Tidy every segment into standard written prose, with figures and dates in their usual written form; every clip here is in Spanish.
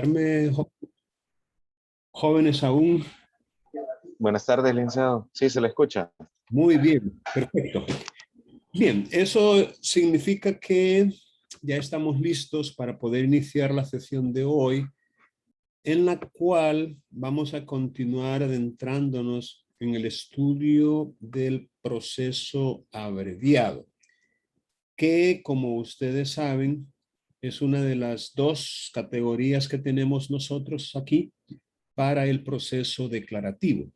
escucharme, jóvenes aún? Buenas tardes, licenciado. Sí, se le escucha. Muy bien, perfecto. Bien, eso significa que ya estamos listos para poder iniciar la sesión de hoy, en la cual vamos a continuar adentrándonos en el estudio del proceso abreviado, que, como ustedes saben, es una de las dos categorías que tenemos nosotros aquí para el proceso declarativo.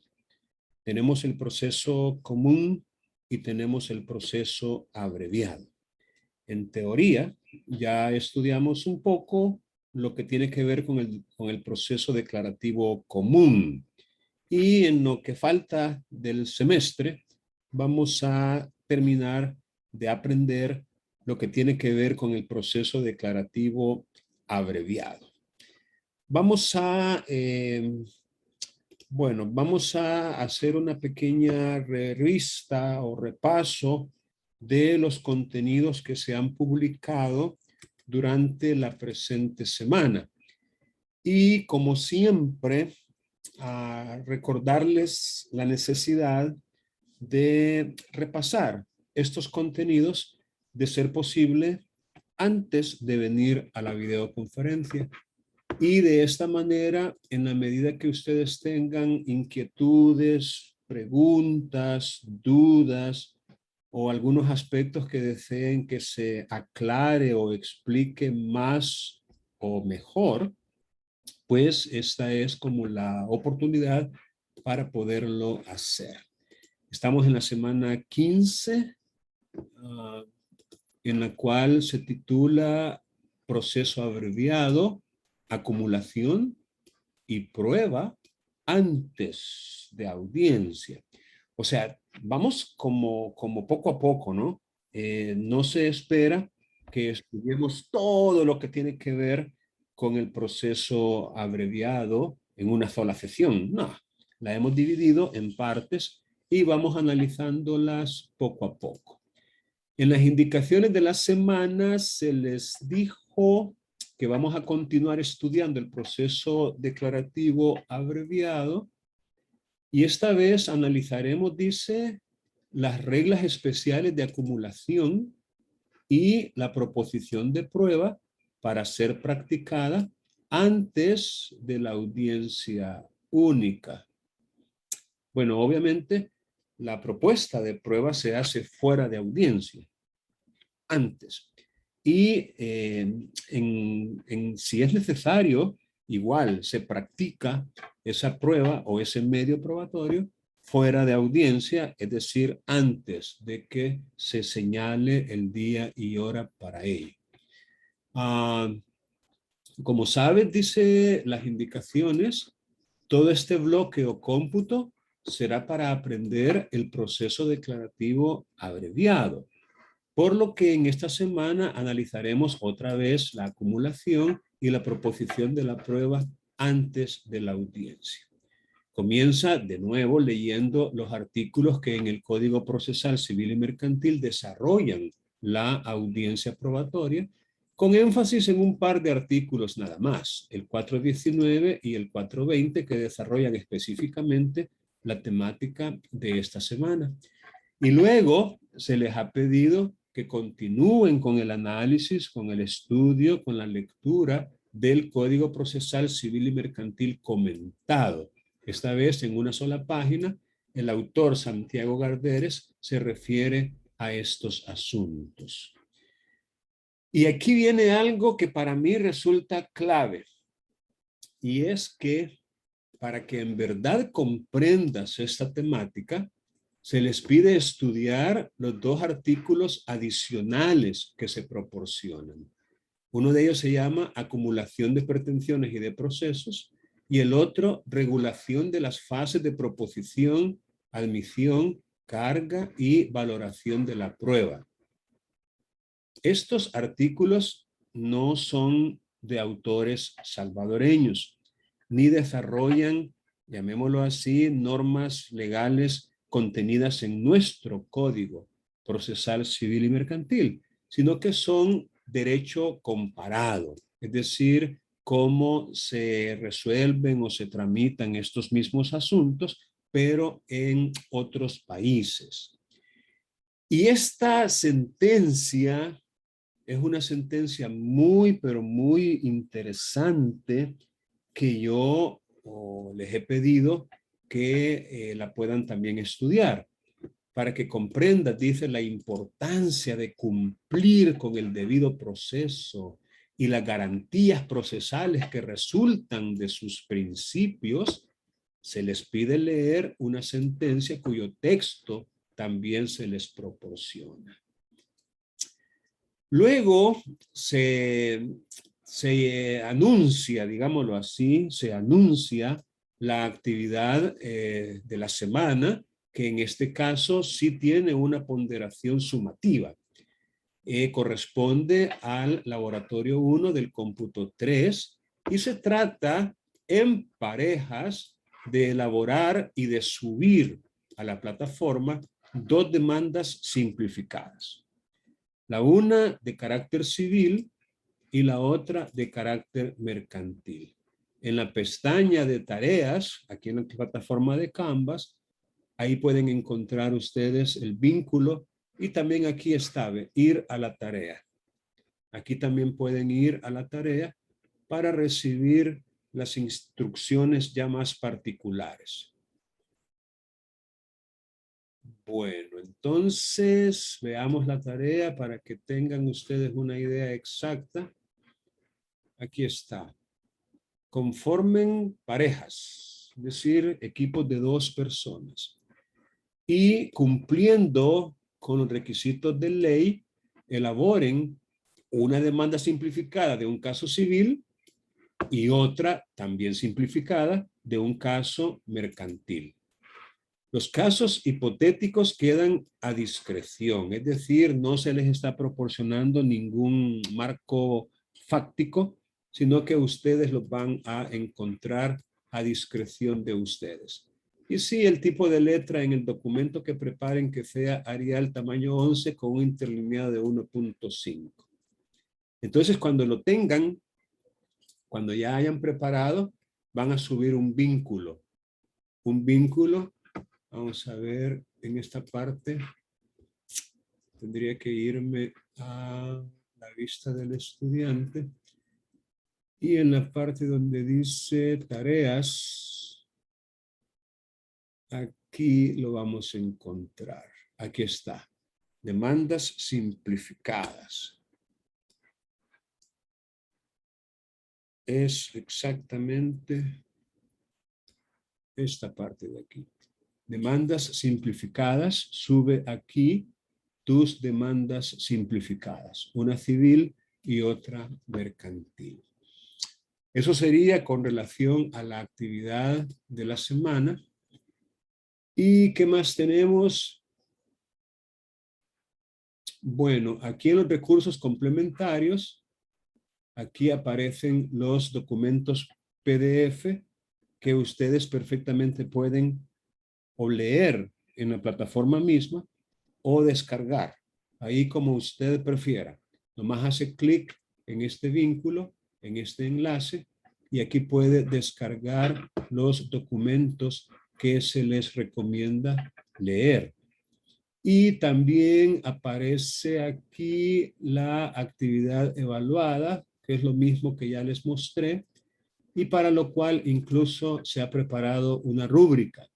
Tenemos el proceso común y tenemos el proceso abreviado. En teoría, ya estudiamos un poco lo que tiene que ver con el proceso declarativo común. Y en lo que falta del semestre, vamos a terminar de aprender lo que tiene que ver con el proceso declarativo abreviado. Vamos a vamos a hacer una pequeña revista o repaso de los contenidos que se han publicado durante la presente semana. Y como siempre, a recordarles la necesidad de repasar estos contenidos, de ser posible, antes de venir a la videoconferencia. Y de esta manera, en la medida que ustedes tengan inquietudes, preguntas, dudas o algunos aspectos que deseen que se aclare o explique más o mejor, pues esta es como la oportunidad para poderlo hacer. Estamos en la semana 15, en la cual se titula Proceso abreviado, acumulación y prueba antes de audiencia. O sea, vamos como poco a poco, ¿no? No se espera que estudiemos todo lo que tiene que ver con el proceso abreviado en una sola sesión. No, la hemos dividido en partes y vamos analizándolas poco a poco. En las indicaciones de la semana se les dijo que vamos a continuar estudiando el proceso declarativo abreviado y esta vez analizaremos, dice, las reglas especiales de acumulación y la proposición de prueba para ser practicada antes de la audiencia única. Bueno, obviamente la propuesta de prueba se hace fuera de audiencia, antes. Y si es necesario, igual se practica esa prueba o ese medio probatorio fuera de audiencia, es decir, antes de que se señale el día y hora para ello. Como sabes, dice las indicaciones, todo este bloque o cómputo será para aprender el proceso declarativo abreviado. Por lo que en esta semana analizaremos otra vez la acumulación y la proposición de la prueba antes de la audiencia. Comienza de nuevo leyendo los artículos que en el Código Procesal Civil y Mercantil desarrollan la audiencia probatoria, con énfasis en un par de artículos nada más, el 419 y el 420, que desarrollan específicamente la temática de esta semana. Y luego se les ha pedido que continúen con el análisis, con el estudio, con la lectura del Código Procesal Civil y Mercantil comentado. Esta vez en una sola página, el autor Santiago Garderes se refiere a estos asuntos. Y aquí viene algo que para mí resulta clave, y es que para que en verdad comprendas esta temática, se les pide estudiar los dos artículos adicionales que se proporcionan. Uno de ellos se llama acumulación de pretensiones y de procesos y el otro regulación de las fases de proposición, admisión, carga y valoración de la prueba. Estos artículos no son de autores salvadoreños, ni desarrollan, llamémoslo así, normas legales contenidas en nuestro Código Procesal Civil y Mercantil, sino que son derecho comparado, es decir, cómo se resuelven o se tramitan estos mismos asuntos, pero en otros países. Y esta sentencia es una sentencia muy, pero muy interesante que yo les he pedido que la puedan también estudiar para que comprendan, dice, la importancia de cumplir con el debido proceso y las garantías procesales que resultan de sus principios. Se les pide leer una sentencia cuyo texto también se les proporciona. Luego se anuncia, digámoslo así, se anuncia la actividad de la semana, que en este caso sí tiene una ponderación sumativa. Corresponde al laboratorio 1 del cómputo 3 y se trata en parejas de elaborar y de subir a la plataforma 2 demandas simplificadas. La una de carácter civil y la otra de carácter mercantil. En la pestaña de tareas, aquí en la plataforma de Canvas, ahí pueden encontrar ustedes el vínculo y también aquí está, ir a la tarea. Aquí también pueden ir a la tarea para recibir las instrucciones ya más particulares. Bueno, entonces veamos la tarea para que tengan ustedes una idea exacta. Aquí está. Conformen parejas, es decir, equipos de 2 personas. Y cumpliendo con los requisitos de ley, elaboren una demanda simplificada de un caso civil y otra también simplificada de un caso mercantil. Los casos hipotéticos quedan a discreción, es decir, no se les está proporcionando ningún marco fáctico, sino que ustedes los van a encontrar a discreción de ustedes. Y sí, el tipo de letra en el documento que preparen que sea Arial tamaño 11 con un interlineado de 1.5. Entonces, cuando lo tengan, cuando ya hayan preparado, van a subir un vínculo. Un vínculo. Vamos a ver en esta parte. Tendría que irme a la vista del estudiante. Y en la parte donde dice tareas, aquí lo vamos a encontrar. Aquí está. Demandas simplificadas. Es exactamente esta parte de aquí. Demandas simplificadas, sube aquí tus demandas simplificadas, una civil y otra mercantil. Eso sería con relación a la actividad de la semana. ¿Y qué más tenemos? Bueno, aquí en los recursos complementarios, aquí aparecen los documentos PDF que ustedes perfectamente pueden o leer en la plataforma misma o descargar, ahí como usted prefiera. Nomás hace clic en este vínculo, en este enlace, y aquí puede descargar los documentos que se les recomienda leer. Y también aparece aquí la actividad evaluada, que es lo mismo que ya les mostré, y para lo cual incluso se ha preparado una rúbrica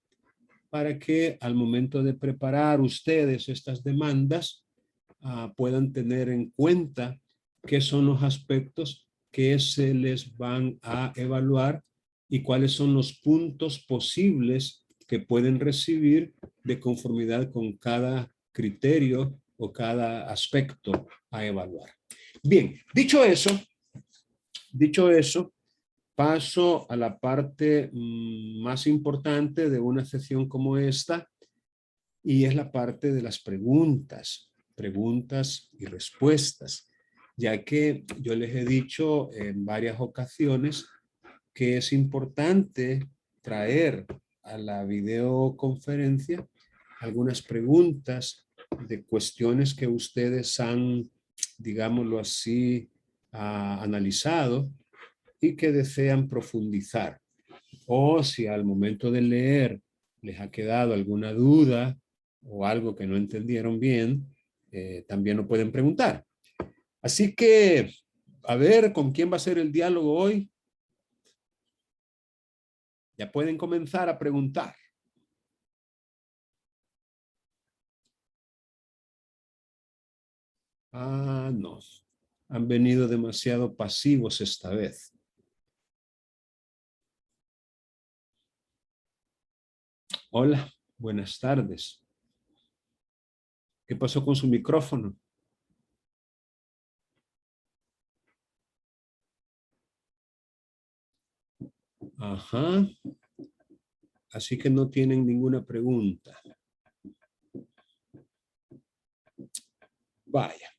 para que al momento de preparar ustedes estas demandas puedan tener en cuenta qué son los aspectos que se les van a evaluar y cuáles son los puntos posibles que pueden recibir de conformidad con cada criterio o cada aspecto a evaluar. Bien, dicho eso, paso a la parte más importante de una sesión como esta, y es la parte de las preguntas y respuestas, ya que yo les he dicho en varias ocasiones que es importante traer a la videoconferencia algunas preguntas de cuestiones que ustedes han, digámoslo así, analizado y que desean profundizar. O si al momento de leer les ha quedado alguna duda o algo que no entendieron bien, también lo pueden preguntar. Así que, a ver, ¿con quién va a ser el diálogo hoy? Ya pueden comenzar a preguntar. Ah, no. Han venido demasiado pasivos esta vez. Hola, buenas tardes. ¿Qué pasó con su micrófono? Ajá. Así que no tienen ninguna pregunta. Vaya.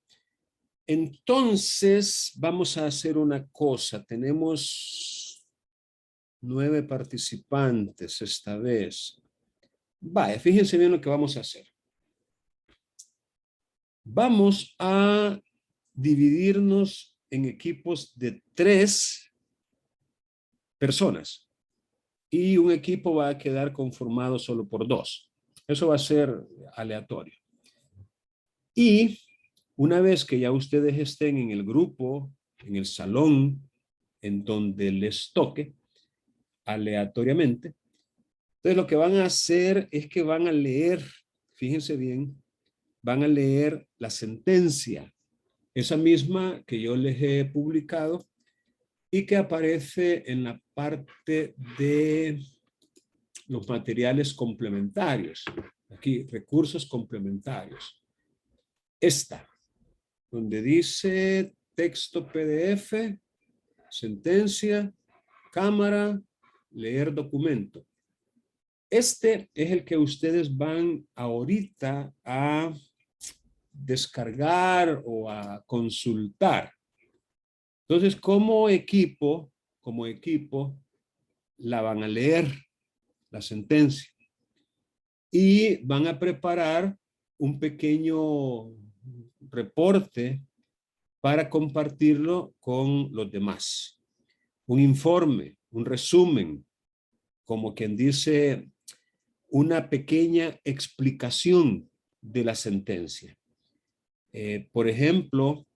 Entonces, vamos a hacer una cosa. Tenemos 9 participantes esta vez. Vaya, fíjense bien lo que vamos a hacer. Vamos a dividirnos en equipos de 3 personas. Y un equipo va a quedar conformado solo por 2. Eso va a ser aleatorio. Y una vez que ya ustedes estén en el grupo, en el salón, en donde les toque, aleatoriamente, entonces lo que van a hacer es que van a leer, fíjense bien, van a leer la sentencia, esa misma que yo les he publicado y que aparece en la parte de los materiales complementarios. Aquí, recursos complementarios. Esta, donde dice texto PDF, sentencia, cámara, leer documento. Este es el que ustedes van ahorita a descargar o a consultar. Entonces, como equipo, la van a leer, la sentencia. Y van a preparar un pequeño reporte para compartirlo con los demás. Un informe, un resumen, como quien dice, una pequeña explicación de la sentencia. Por ejemplo,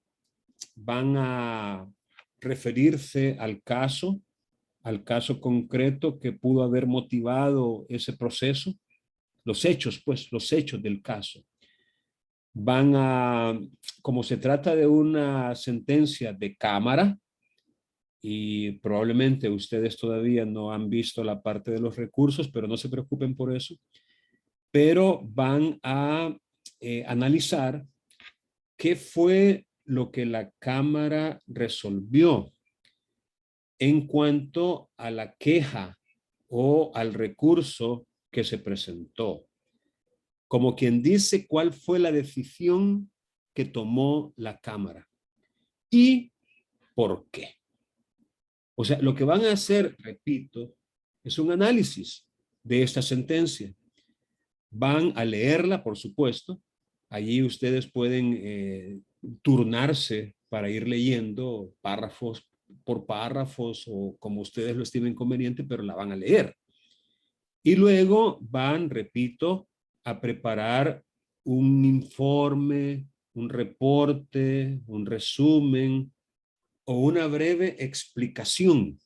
van a referirse al caso concreto que pudo haber motivado ese proceso, los hechos, pues, los hechos del caso. Van a, como se trata de una sentencia de cámara, y probablemente ustedes todavía no han visto la parte de los recursos, pero no se preocupen por eso, pero van a analizar qué fue lo que la Cámara resolvió en cuanto a la queja o al recurso que se presentó. Como quien dice cuál fue la decisión que tomó la Cámara y por qué. O sea, lo que van a hacer, repito, es un análisis de esta sentencia. Van a leerla, por supuesto. Allí ustedes pueden turnarse para ir leyendo párrafos por párrafos o como ustedes lo estimen conveniente, pero la van a leer. Y luego van, repito, a preparar un informe, un reporte, un resumen o una breve explicación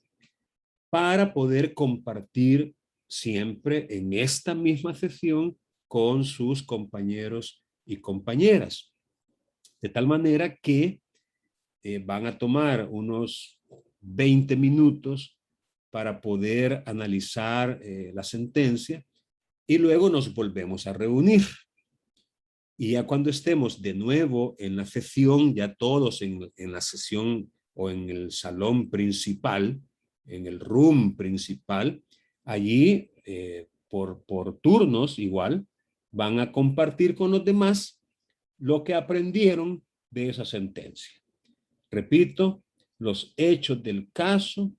para poder compartir siempre en esta misma sesión con sus compañeros y compañeras. De tal manera que van a tomar unos 20 minutos para poder analizar la sentencia y luego nos volvemos a reunir. Y ya cuando estemos de nuevo en la sesión, ya todos en la sesión o en el salón principal, en el room principal, allí por turnos igual, van a compartir con los demás lo que aprendieron de esa sentencia. Repito, los hechos del caso,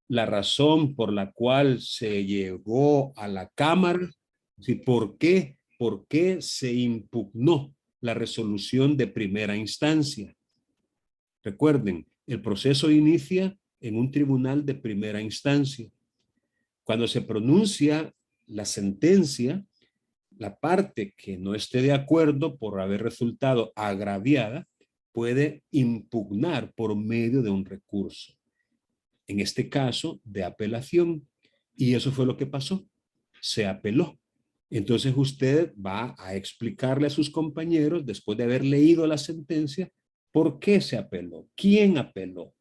la razón por la cual se llegó a la Cámara, ¿por qué se impugnó la resolución de primera instancia? Recuerden, el proceso inicia en un tribunal de primera instancia. Cuando se pronuncia la sentencia, la parte que no esté de acuerdo por haber resultado agraviada puede impugnar por medio de un recurso, en este caso de apelación. Y eso fue lo que pasó. Se apeló. Entonces usted va a explicarle a sus compañeros, después de haber leído la sentencia, por qué se apeló, quién apeló,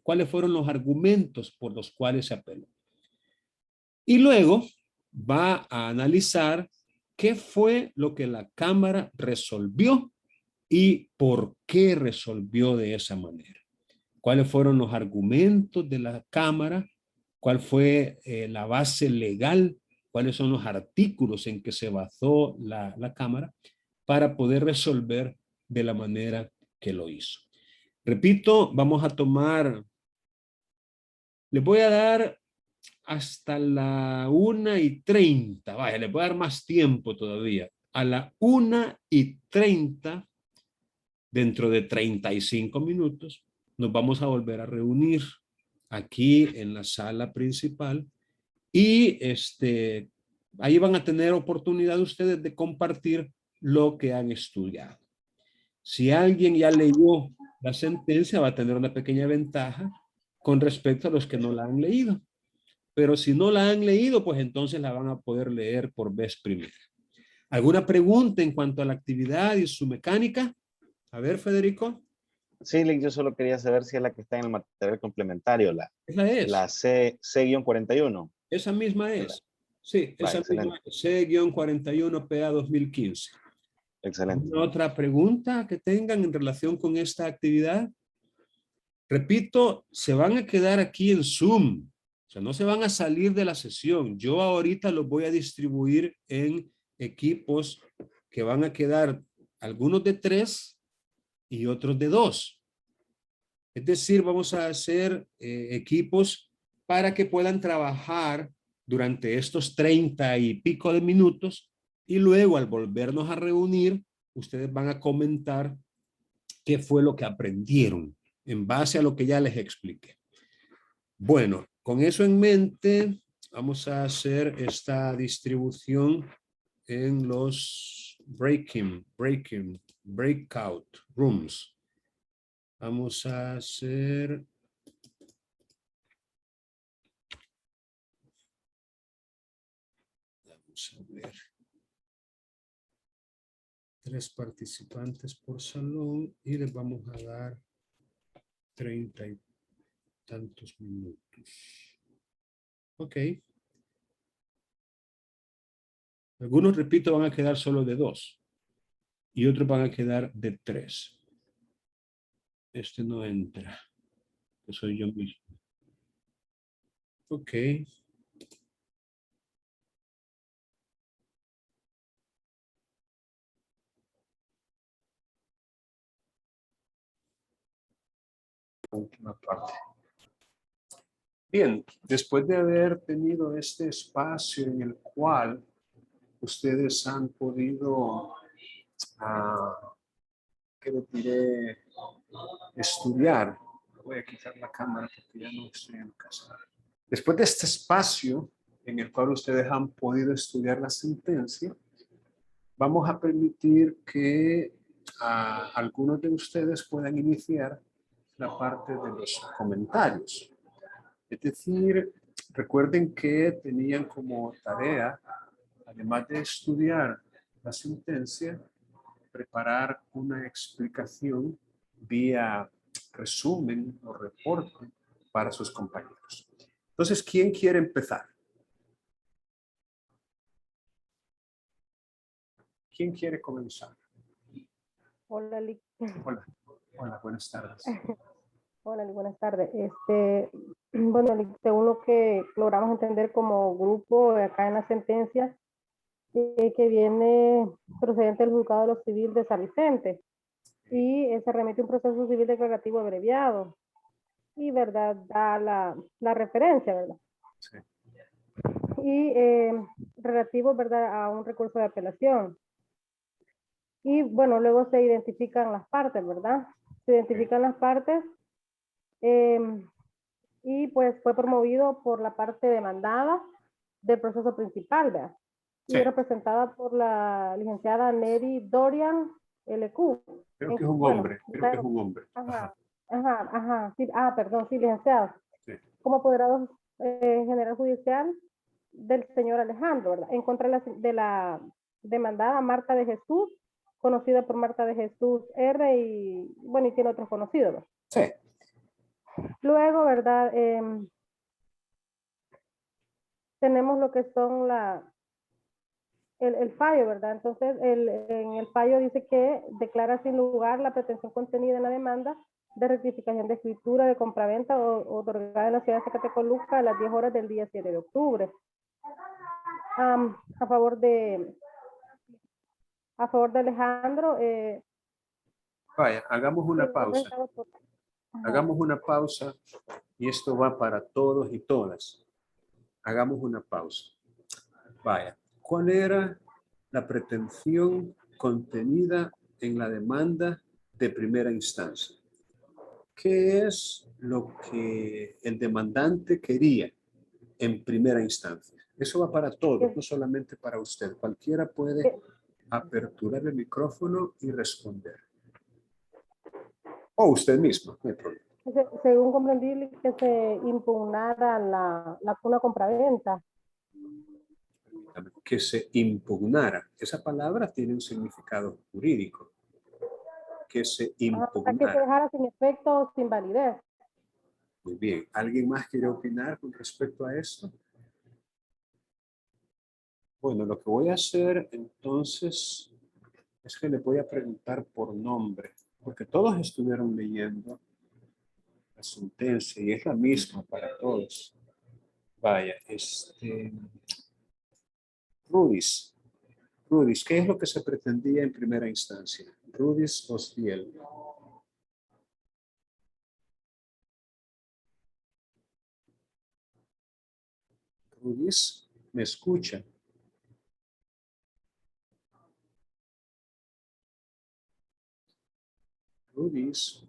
cuáles fueron los argumentos por los cuales se apeló. Y luego va a analizar qué fue lo que la Cámara resolvió y por qué resolvió de esa manera. Cuáles fueron los argumentos de la Cámara, cuál fue la base legal, cuáles son los artículos en que se basó la Cámara para poder resolver de la manera que lo hizo. Repito, vamos a tomar, les voy a dar hasta la 1:30, vaya, les voy a dar más tiempo todavía. A la 1:30, dentro de 35 minutos, nos vamos a volver a reunir aquí en la sala principal y ahí van a tener oportunidad ustedes de compartir lo que han estudiado. Si alguien ya leyó la sentencia, va a tener una pequeña ventaja con respecto a los que no la han leído. Pero si no la han leído, pues entonces la van a poder leer por vez primera. ¿Alguna pregunta en cuanto a la actividad y su mecánica? A ver, Federico. Sí, Lick, yo solo quería saber si es la que está en el material complementario, Esa es. la C-41. Esa misma es. Sí, Va, esa excelente. misma C-41 PA 2015. Excelente. ¿Alguna otra pregunta que tengan en relación con esta actividad? Repito, se van a quedar aquí en Zoom. O sea, no se van a salir de la sesión. Yo ahorita los voy a distribuir en equipos que van a quedar algunos de 3 y otros de 2. Es decir, vamos a hacer equipos para que puedan trabajar durante estos 30 y pico de minutos y luego al volvernos a reunir, ustedes van a comentar qué fue lo que aprendieron en base a lo que ya les expliqué. Bueno, con eso en mente, vamos a hacer esta distribución en los breakout rooms. Vamos a hacer... Vamos a ver. 3 participantes por salón y les vamos a dar 30 y tantos minutos. Ok. Algunos, repito, van a quedar solo de 2 y otros van a quedar de 3. Este no entra, que soy yo mismo. Ok. Última parte. Bien, después de haber tenido este espacio en el cual ustedes han podido, ¿qué les diré? Estudiar. Voy a quitar la cámara porque ya no estoy en casa. Después de este espacio en el cual ustedes han podido estudiar la sentencia, vamos a permitir que algunos de ustedes puedan iniciar la parte de los comentarios. Es decir, recuerden que tenían como tarea, además de estudiar la sentencia, preparar una explicación vía resumen o reporte para sus compañeros. Entonces, ¿quién quiere empezar? ¿Quién quiere comenzar? Hola, Lick. Hola, hola, buenas tardes. Hola, Lick, buenas tardes. Bueno, Lick, según lo que logramos entender como grupo acá en la sentencia, que viene procedente del juzgado de lo civil de San Vicente y se remite a un proceso civil declarativo abreviado y, ¿verdad?, da la referencia, ¿verdad? Sí. Y relativo, ¿verdad?, a un recurso de apelación. Y, bueno, luego se identifican las partes, ¿verdad? Se identifican las partes y pues fue promovido por la parte demandada del proceso principal, ¿verdad? Y Sí. representada por la licenciada Neri Dorian LQ. Creo que es un Bueno, hombre, creo que es un hombre. Ajá, ajá, sí, perdón, sí, licenciado. Sí. Como apoderado general judicial del señor Alejandro, ¿verdad? En contra de la demandada Marta de Jesús, conocida por Marta de Jesús R. y, bueno, y tiene otros conocidos, ¿verdad? Sí. Luego, ¿verdad? Tenemos lo que son el fallo, ¿verdad? Entonces, en el fallo dice que declara sin lugar la pretensión contenida en la demanda de rectificación de escritura de compraventa otorgada en la ciudad de Zacatecoluca a las 10 horas del día 7 de octubre. A favor de Alejandro. Vaya, hagamos una pausa. Ajá. Hagamos una pausa y esto va para todos y todas. Hagamos una pausa. Vaya, ¿cuál era la pretensión contenida en la demanda de primera instancia? ¿Qué es lo que el demandante quería en primera instancia? Eso va para todos, no solamente para usted. Cualquiera puede aperturar el micrófono y responder. O usted mismo, no hay problema. Según comprendí, que se impugnara una compraventa. Que se impugnara. Esa palabra tiene un significado jurídico. Que se impugnara. Que se dejara sin efecto o sin validez. Muy bien. ¿Alguien más quiere opinar con respecto a esto? Bueno, lo que voy a hacer entonces es que le voy a preguntar por nombre, porque todos estuvieron leyendo la sentencia y es la misma para todos. Vaya, Rudis, ¿qué es lo que se pretendía en primera instancia? Rudis Osfiel. Rudis, ¿me escucha? Rudis.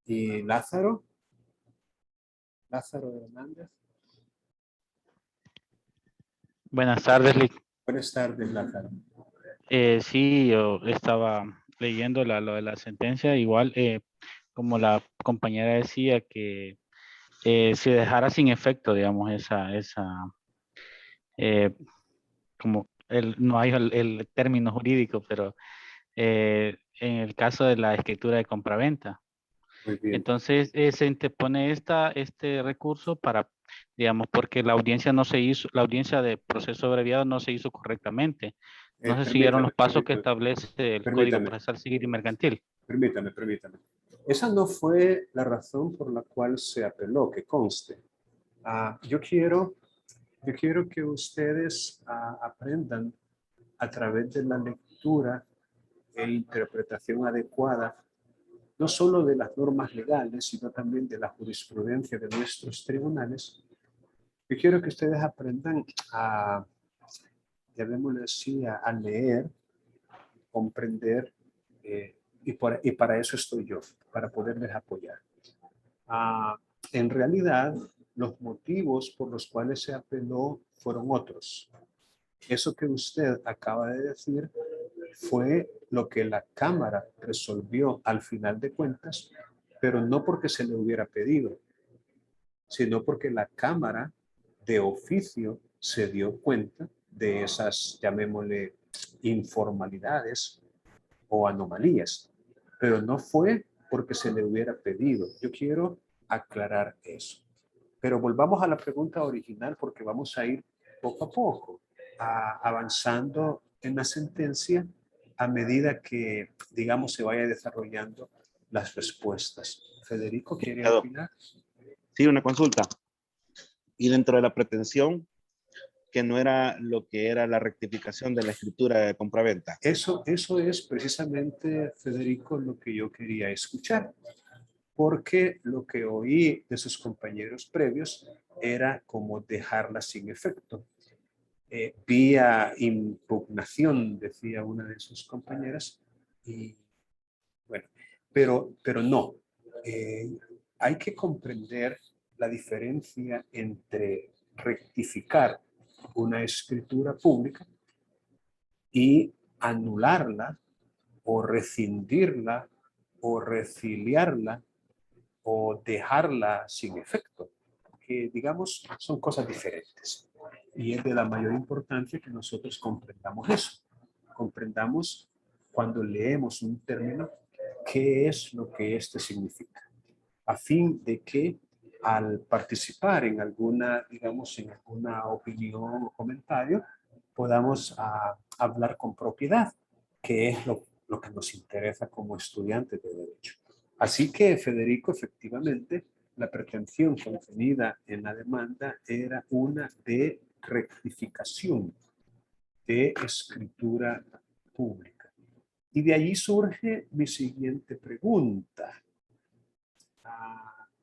¿Y Lázaro? Lázaro Hernández. Buenas tardes, Lick. Buenas tardes, Lázaro. Sí, yo estaba leyendo lo de la sentencia, igual como la compañera decía que se dejara sin efecto, digamos, como no hay el término jurídico, pero en el caso de la escritura de compraventa. Muy bien. Entonces se interpone este recurso para, digamos, porque la audiencia no se hizo, la audiencia de proceso abreviado no se hizo correctamente. No se siguieron los pasos que establece el Código Procesal Civil y Mercantil. Permítame. Esa no fue la razón por la cual se apeló, que conste. Yo quiero que ustedes aprendan a través de la lectura e interpretación adecuada, no solo de las normas legales, sino también de la jurisprudencia de nuestros tribunales. Yo quiero que ustedes aprendan llamémosle así, a leer, comprender, y para eso estoy yo, para poderles apoyar. En realidad, los motivos por los cuales se apeló fueron otros. Eso que usted acaba de decir fue lo que la Cámara resolvió al final de cuentas, pero no porque se le hubiera pedido, sino porque la Cámara de oficio se dio cuenta de esas, llamémosle, informalidades o anomalías, pero no fue porque se le hubiera pedido. Yo quiero aclarar eso. Pero volvamos a la pregunta original porque vamos a ir poco a poco avanzando en la sentencia a medida que, digamos, se vaya desarrollando las respuestas. Federico, ¿quiere opinar? Sí, una consulta. Y dentro de la pretensión, que no era lo que era la rectificación de la escritura de compraventa. Eso es precisamente, Federico, lo que yo quería escuchar, porque lo que oí de sus compañeros previos era como dejarla sin efecto. Vía impugnación, decía una de sus compañeras, y bueno, pero no. hay que comprender la diferencia entre rectificar una escritura pública y anularla o rescindirla o resiliarla o dejarla sin efecto, que digamos son cosas diferentes. Y es de la mayor importancia que nosotros comprendamos eso. Comprendamos cuando leemos un término, qué es lo que éste significa, a fin de que al participar en alguna, digamos, en alguna opinión o comentario, podamos hablar con propiedad, que es lo que nos interesa como estudiantes de Derecho. Así que, Federico, efectivamente, la pretensión contenida en la demanda era una de rectificación de escritura pública. Y de allí surge mi siguiente pregunta.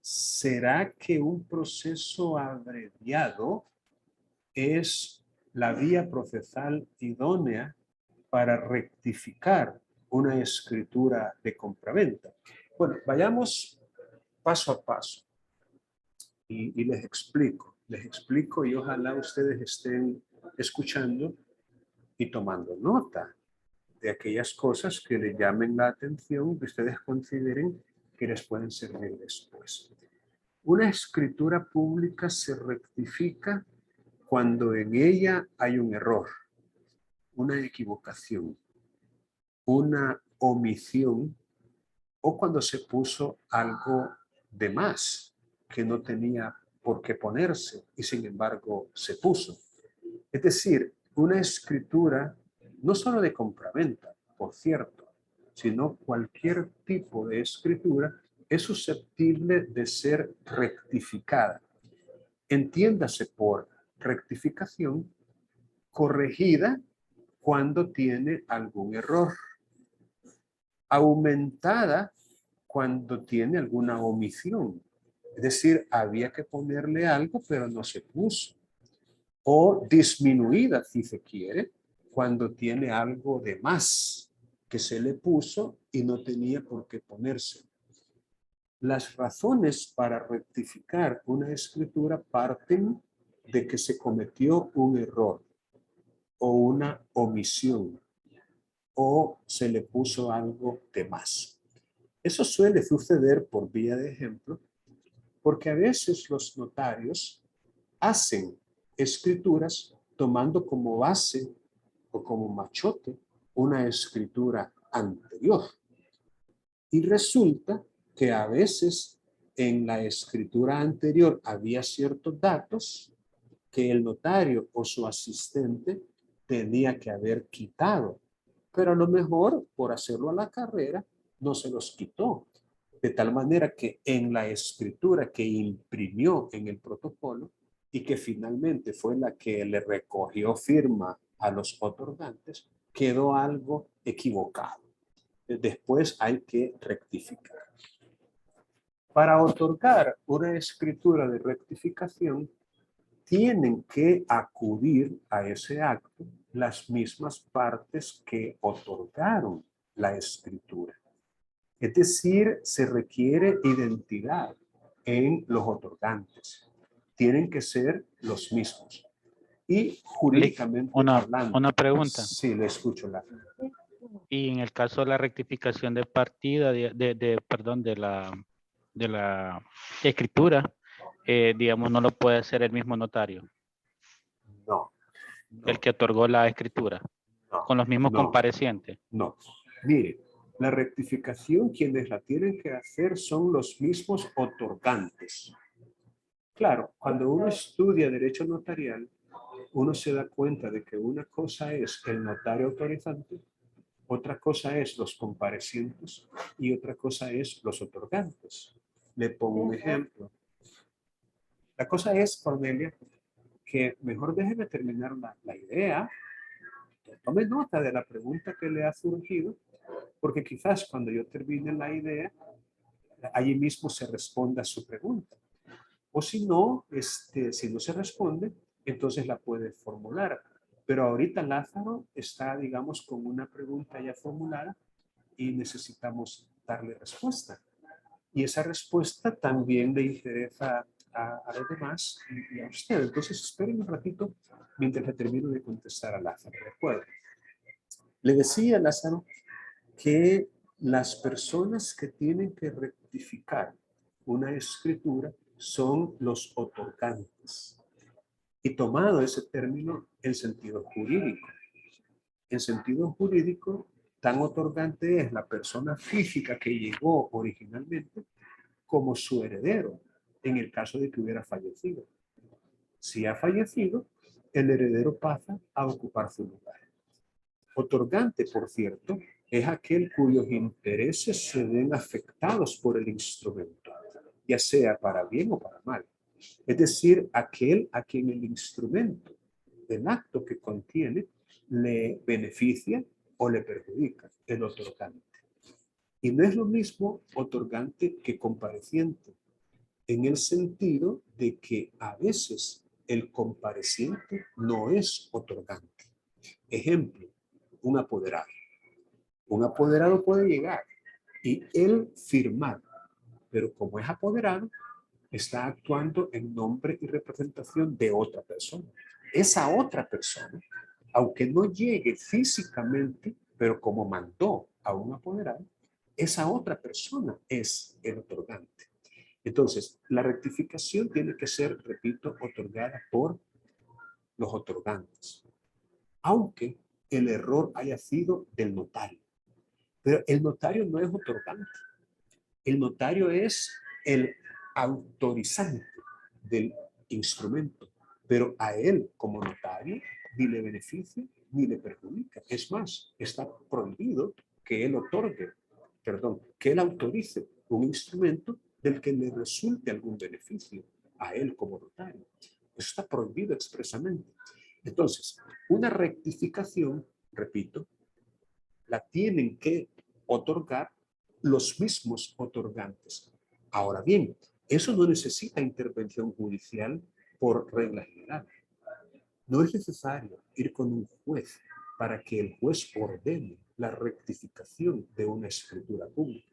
¿Será que un proceso abreviado es la vía procesal idónea para rectificar una escritura de compraventa? Bueno, vayamos paso a paso y les explico y ojalá ustedes estén escuchando y tomando nota de aquellas cosas que les llamen la atención, que ustedes consideren que les pueden servir después. Una escritura pública se rectifica cuando en ella hay un error, una equivocación, una omisión o cuando se puso algo de más que no tenía por qué ponerse y sin embargo se puso. Es decir, una escritura no solo de compraventa, por cierto, sino cualquier tipo de escritura es susceptible de ser rectificada. Entiéndase por rectificación, corregida cuando tiene algún error, aumentada cuando tiene alguna omisión. Es decir, había que ponerle algo, pero no se puso. O disminuida, si se quiere, cuando tiene algo de más que se le puso y no tenía por qué ponerse. Las razones para rectificar una escritura parten de que se cometió un error o una omisión o se le puso algo de más. Eso suele suceder por vía de ejemplo porque a veces los notarios hacen escrituras tomando como base o como machote una escritura anterior. Y resulta que a veces en la escritura anterior había ciertos datos que el notario o su asistente tenía que haber quitado, pero a lo mejor por hacerlo a la carrera no se los quitó. De tal manera que en la escritura que imprimió en el protocolo y que finalmente fue la que le recogió firma a los otorgantes, quedó algo equivocado. Después hay que rectificar. Para otorgar una escritura de rectificación, tienen que acudir a ese acto las mismas partes que otorgaron la escritura. Es decir, se requiere identidad en los otorgantes. Tienen que ser los mismos. Y jurídicamente hablando. Una pregunta. Sí, le escucho. Y en el caso de la rectificación de partida, perdón, de la escritura, digamos, no lo puede hacer el mismo notario. No. El que otorgó la escritura. No, con los mismos comparecientes. No. Mire, la rectificación quienes la tienen que hacer son los mismos otorgantes. Claro, cuando uno estudia derecho notarial, uno se da cuenta de que una cosa es el notario autorizante, otra cosa es los comparecientes y otra cosa es los otorgantes. Le pongo un ejemplo. La cosa es, Cornelia, que mejor déjeme terminar la idea. Tome nota de la pregunta que le ha surgido, porque quizás cuando yo termine la idea, allí mismo se responda a su pregunta. O si no, si no se responde, entonces la puede formular. Pero ahorita Lázaro está, digamos, con una pregunta ya formulada y necesitamos darle respuesta. Y esa respuesta también le interesa a los demás y a usted. Entonces, esperen un ratito mientras le termino de contestar a Lázaro. ¿De acuerdo? Le decía a Lázaro que las personas que tienen que rectificar una escritura son los otorgantes. Y tomado ese término en sentido jurídico. En sentido jurídico, tan otorgante es la persona física que llegó originalmente como su heredero, en el caso de que hubiera fallecido. Si ha fallecido, el heredero pasa a ocupar su lugar. Otorgante, por cierto, es aquel cuyos intereses se ven afectados por el instrumento, ya sea para bien o para mal. Es decir, aquel a quien el instrumento del acto que contiene le beneficia o le perjudica, el otorgante. Y no es lo mismo otorgante que compareciente, en el sentido de que a veces el compareciente no es otorgante. Ejemplo, un apoderado. Un apoderado puede llegar y él firmar, pero como es apoderado, está actuando en nombre y representación de otra persona. Esa otra persona, aunque no llegue físicamente, pero como mandó a un apoderado, esa otra persona es el otorgante. Entonces, la rectificación tiene que ser, repito, otorgada por los otorgantes, aunque el error haya sido del notario. Pero el notario no es otorgante. El notario es el autorizante del instrumento, pero a él como notario ni le beneficia ni le perjudica. Es más, está prohibido que él que él autorice un instrumento del que le resulte algún beneficio a él como notario. Eso está prohibido expresamente. Entonces, una rectificación, repito, la tienen que otorgar los mismos otorgantes. Ahora bien, eso no necesita intervención judicial por regla general. No es necesario ir con un juez para que el juez ordene la rectificación de una escritura pública,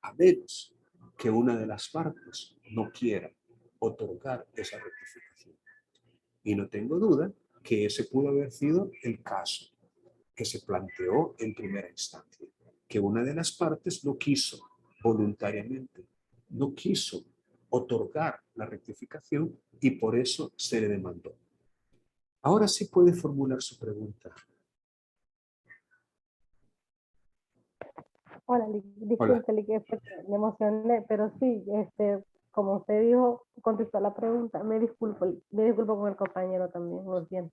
a menos que una de las partes no quiera otorgar esa rectificación. Y no tengo duda que ese pudo haber sido el caso que se planteó en primera instancia, que una de las partes no quiso voluntariamente, no quiso otorgar la rectificación y por eso se le demandó. Ahora sí puede formular su pregunta. Hola, disculpe, que me emocioné, pero sí, como usted dijo, contestó la pregunta. Me disculpo con el compañero también, lo siento.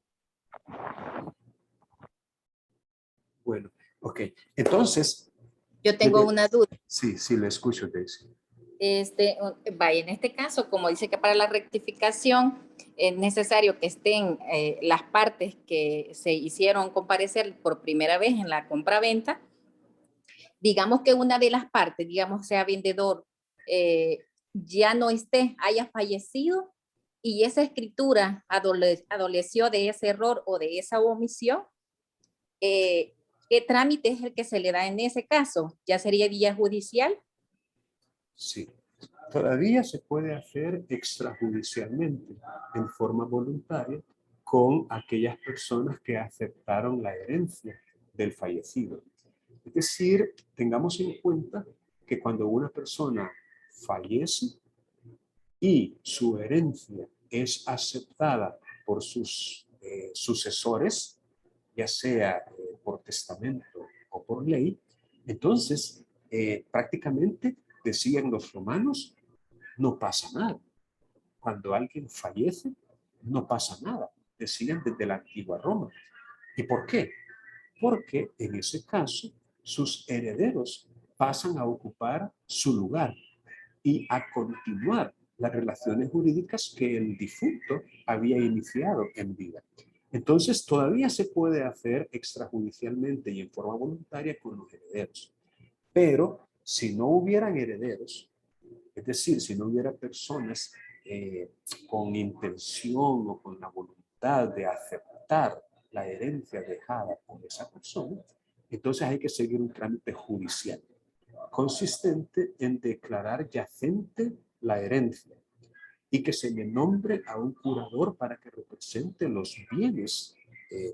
Bueno, ok. Entonces. Yo tengo una duda. Sí, sí, le escucho, Daisy. Vaya, en este caso, como dice que para la rectificación es necesario que estén las partes que se hicieron comparecer por primera vez en la compraventa. Digamos que una de las partes, digamos sea vendedor, ya no haya fallecido y esa escritura adoleció de ese error o de esa omisión, ¿qué trámite es el que se le da en ese caso? ¿Ya sería vía judicial? Sí. Todavía se puede hacer extrajudicialmente, en forma voluntaria, con aquellas personas que aceptaron la herencia del fallecido. Es decir, tengamos en cuenta que cuando una persona fallece y su herencia es aceptada por sus sucesores, ya sea por testamento o por ley, entonces prácticamente, decían los romanos, no pasa nada. Cuando alguien fallece, no pasa nada. Decían desde la antigua Roma. ¿Y por qué? Porque en ese caso sus herederos pasan a ocupar su lugar y a continuar las relaciones jurídicas que el difunto había iniciado en vida. Entonces todavía se puede hacer extrajudicialmente y en forma voluntaria con los herederos. Pero si no hubieran herederos, es decir, si no hubiera personas con intención o con la voluntad de aceptar la herencia dejada por esa persona, entonces hay que seguir un trámite judicial. consistente en declarar yacente la herencia y que se le nombre a un curador para que represente los bienes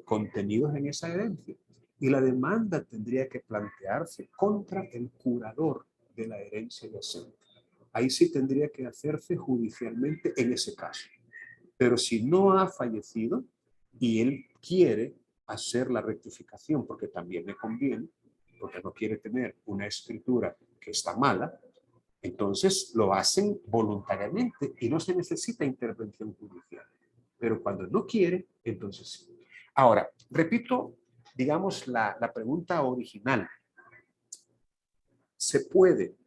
contenidos en esa herencia. Y la demanda tendría que plantearse contra el curador de la herencia yacente. Ahí sí tendría que hacerse judicialmente en ese caso. Pero si no ha fallecido y él quiere hacer la rectificación, porque también le conviene, porque no quiere tener una escritura que está mala, entonces lo hacen voluntariamente y no se necesita intervención judicial. Pero cuando no quiere, entonces sí. Ahora, repito, digamos, la pregunta original. ¿Se puede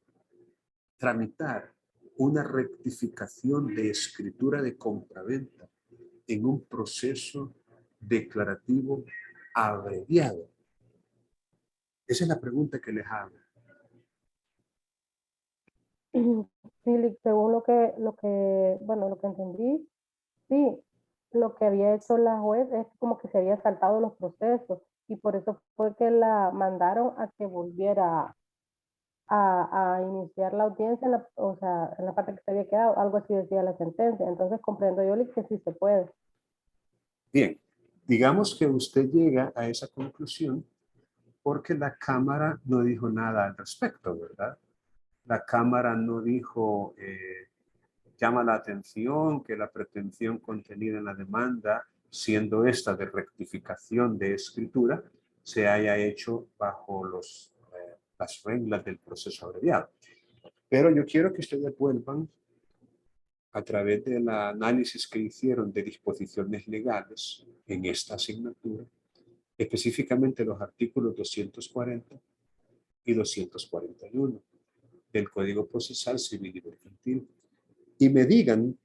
tramitar una rectificación de escritura de compraventa en un proceso declarativo abreviado? Esa es la pregunta que les hago. Sí, según lo que entendí, sí, lo que había hecho la juez es como que se había saltado los procesos y por eso fue que la mandaron a que volviera a iniciar la audiencia, o sea, en la parte que se había quedado, algo así decía la sentencia. Entonces comprendo yo que sí se puede. Bien, digamos que usted llega a esa conclusión porque la Cámara no dijo nada al respecto, ¿verdad? La Cámara no dijo, llama la atención que la pretensión contenida en la demanda, siendo esta de rectificación de escritura, se haya hecho bajo las reglas del proceso abreviado. Pero yo quiero que ustedes vuelvan a través del análisis que hicieron de disposiciones legales en esta asignatura, específicamente los artículos 240 y 241 del Código Procesal Civil y Mercantil, y me digan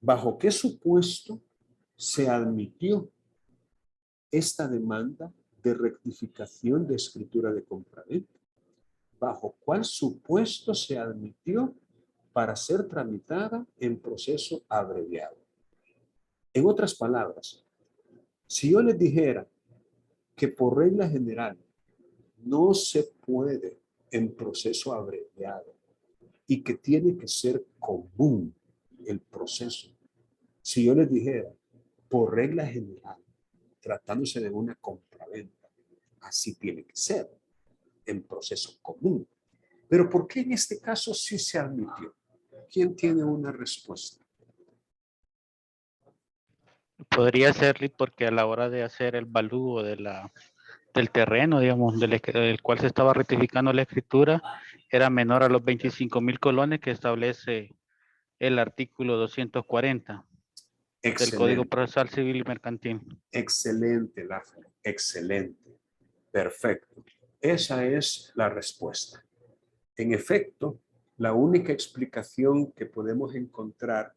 bajo qué supuesto se admitió esta demanda de rectificación de escritura de compraventa. ¿Bajo cuál supuesto se admitió para ser tramitada en proceso abreviado? En otras palabras, si yo les dijera que por regla general no se puede en proceso abreviado y que tiene que ser común el proceso, si yo les dijera por regla general, tratándose de una compraventa, así tiene que ser en proceso común. Pero ¿por qué en este caso sí se admitió? ¿Quién tiene una respuesta? Podría ser porque a la hora de hacer el valúo del terreno, digamos, del cual se estaba rectificando la escritura, era menor a los 25,000 colones que establece el artículo 240 del Código Excelente, Procesal Civil y Mercantil. excelente, Lázaro, excelente, perfecto. Esa es la respuesta. En efecto, la única explicación que podemos encontrar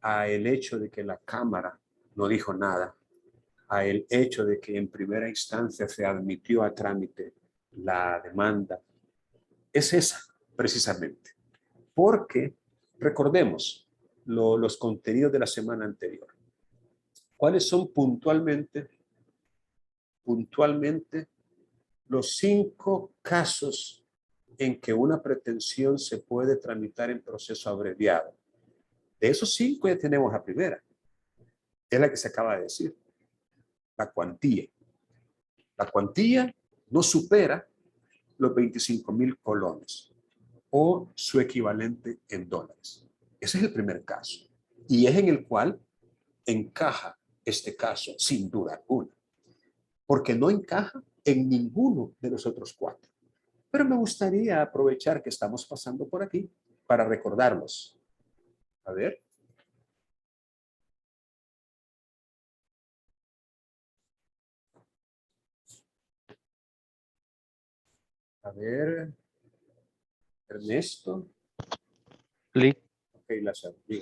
a el hecho de que la Cámara no dijo nada, a el hecho de que en primera instancia se admitió a trámite la demanda, es esa precisamente. Porque, recordemos los contenidos de la semana anterior. ¿Cuáles son puntualmente los 5 casos en que una pretensión se puede tramitar en proceso abreviado? De esos 5 ya tenemos la primera. Es la que se acaba de decir. La cuantía. La cuantía no supera los 25,000 colones o su equivalente en dólares. Ese es el primer caso. Y es en el cual encaja este caso, sin duda alguna. Porque no encaja en ninguno de los otros 4. Pero me gustaría aprovechar que estamos pasando por aquí para recordarlos. A ver. A ver. Ernesto. Okay,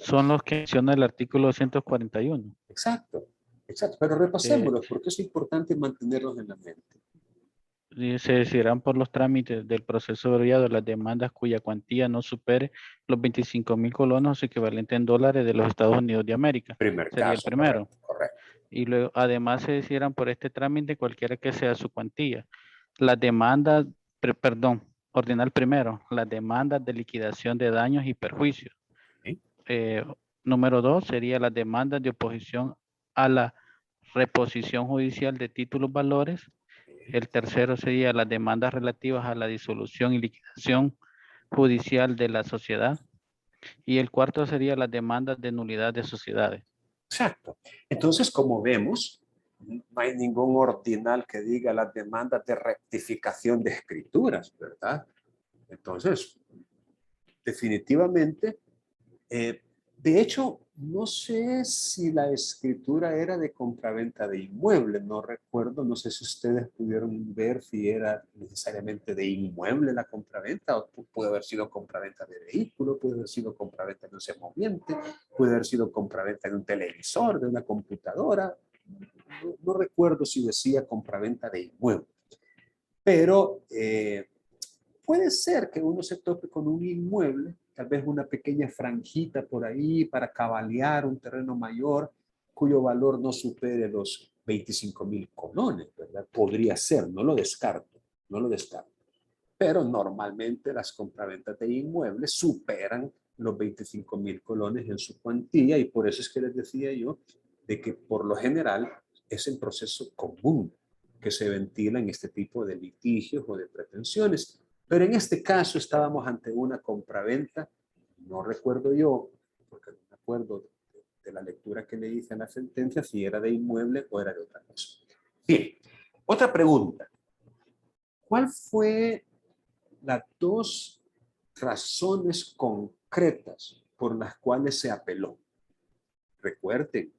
son los que menciona el artículo 241. Exacto, exacto. Pero repasémoslos porque es importante mantenerlos en la mente. Se decidirán por los trámites del proceso abreviado las demandas cuya cuantía no supere los 25,000 colones equivalente en dólares de los Estados Unidos de América. Primer Sería caso, el primero. correcto. Y luego, además, se decidirán por este trámite cualquiera que sea su cuantía. Las demandas, ordenar primero las demandas de liquidación de daños y perjuicios. Ok. Número 2 sería las demandas de oposición a la reposición judicial de títulos valores. El tercero sería las demandas relativas a la disolución y liquidación judicial de la sociedad. Y el cuarto sería las demandas de nulidad de sociedades. Exacto. Entonces, como vemos, no hay ningún ordinal que diga las demandas de rectificación de escrituras, ¿verdad? Entonces, definitivamente, de hecho, no sé si la escritura era de compraventa de inmueble, no recuerdo, no sé si ustedes pudieron ver si era necesariamente de inmueble la compraventa, o puede haber sido compraventa de vehículo, puede haber sido compraventa de un semoviente, puede haber sido compraventa de un televisor, de una computadora, no recuerdo si decía compraventa de inmueble, pero puede ser que uno se tope con un inmueble, tal vez una pequeña franjita por ahí para cabalear un terreno mayor cuyo valor no supere los 25,000 colones, ¿verdad? Podría ser, no lo descarto, no lo descarto. Pero normalmente las compraventas de inmuebles superan los 25,000 colones en su cuantía y por eso es que les decía yo de que por lo general es el proceso común que se ventila en este tipo de litigios o de pretensiones. Pero en este caso estábamos ante una compraventa, no recuerdo yo, porque no me acuerdo de la lectura que le hice a la sentencia, si era de inmueble o era de otra cosa. Bien, otra pregunta. ¿Cuál fue las dos razones concretas por las cuales se apeló? Recuerden,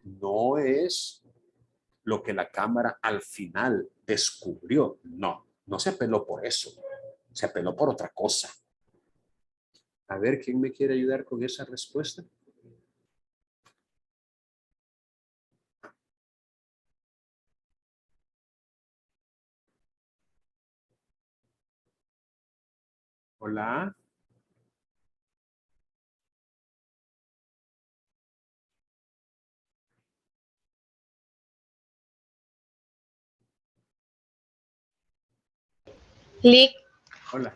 no es lo que la Cámara al final descubrió. No, no se apeló por eso. Se apeló por otra cosa. A ver, ¿quién me quiere ayudar con esa respuesta? Hola. Lic, Hola.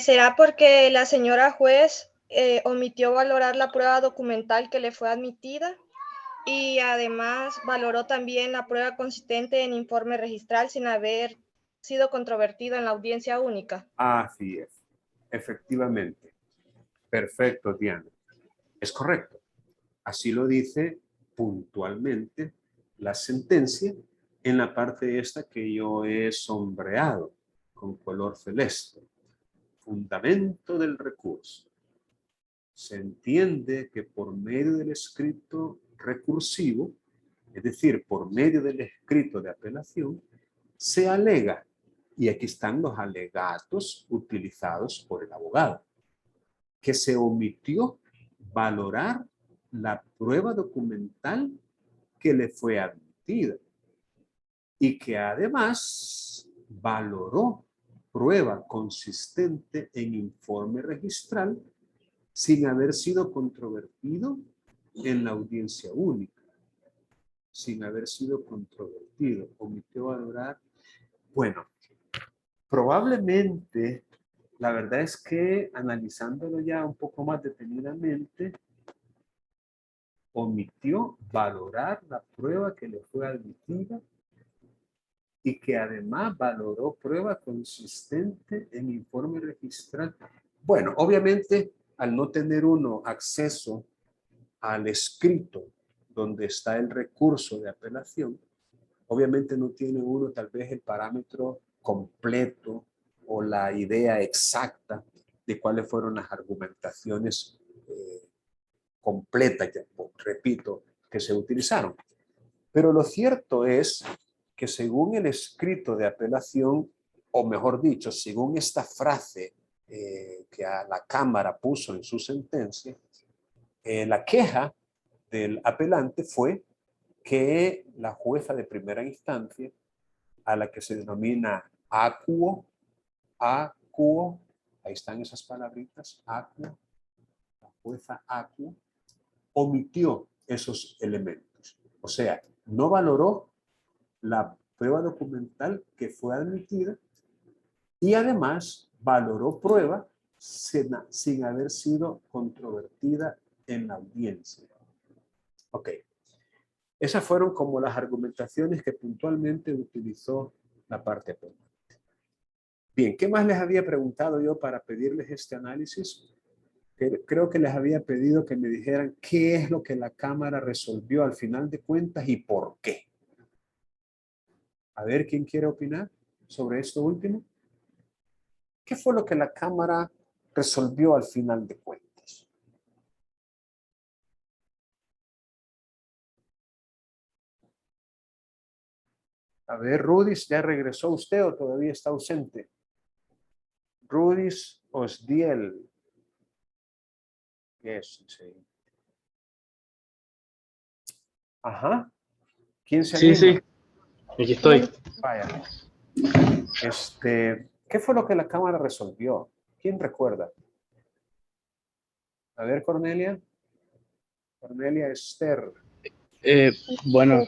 ¿será porque la señora juez omitió valorar la prueba documental que le fue admitida y además valoró también la prueba consistente en informe registral sin haber sido controvertido en la audiencia única? Así es. Efectivamente. Perfecto, Diana. Es correcto. Así lo dice puntualmente la sentencia en la parte esta que yo he sombreado con color celeste. Fundamento del recurso. Se entiende que por medio del escrito recursivo, es decir, por medio del escrito de apelación, se alega, y aquí están los alegatos utilizados por el abogado, que se omitió valorar la prueba documental que le fue admitida y que además valoró prueba consistente en informe registral sin haber sido controvertido en la audiencia única. Sin haber sido controvertido. Omitió valorar. Bueno, probablemente, la verdad es que analizándolo ya un poco más detenidamente, omitió valorar la prueba que le fue admitida y que además valoró prueba consistente en informe registral. Bueno, obviamente, al no tener uno acceso al escrito donde está el recurso de apelación, obviamente no tiene uno tal vez el parámetro completo o la idea exacta de cuáles fueron las argumentaciones completas, repito, que se utilizaron. Pero lo cierto es que según el escrito de apelación, o mejor dicho, según esta frase que a la Cámara puso en su sentencia, la queja del apelante fue que la jueza de primera instancia, a la que se denomina acuo, ahí están esas palabritas, acuo, la jueza acuo, omitió esos elementos. O sea, no valoró la prueba documental que fue admitida y además valoró prueba sin haber sido controvertida en la audiencia. Ok. Esas fueron como las argumentaciones que puntualmente utilizó la parte penal. Bien, ¿qué más les había preguntado yo para pedirles este análisis? Creo que les había pedido que me dijeran qué es lo que la Cámara resolvió al final de cuentas y por qué. A ver, ¿quién quiere opinar sobre esto último? ¿Qué fue lo que la Cámara resolvió al final de cuentas? A ver, Rudis, ¿ya regresó usted o todavía está ausente? Rudis Osdiel. Yes, sí. Ajá. ¿Quién se anima? Sí, aquí estoy. Vaya. ¿Qué fue lo que la Cámara resolvió? ¿Quién recuerda? A ver, Cornelia. Cornelia Esther. Bueno,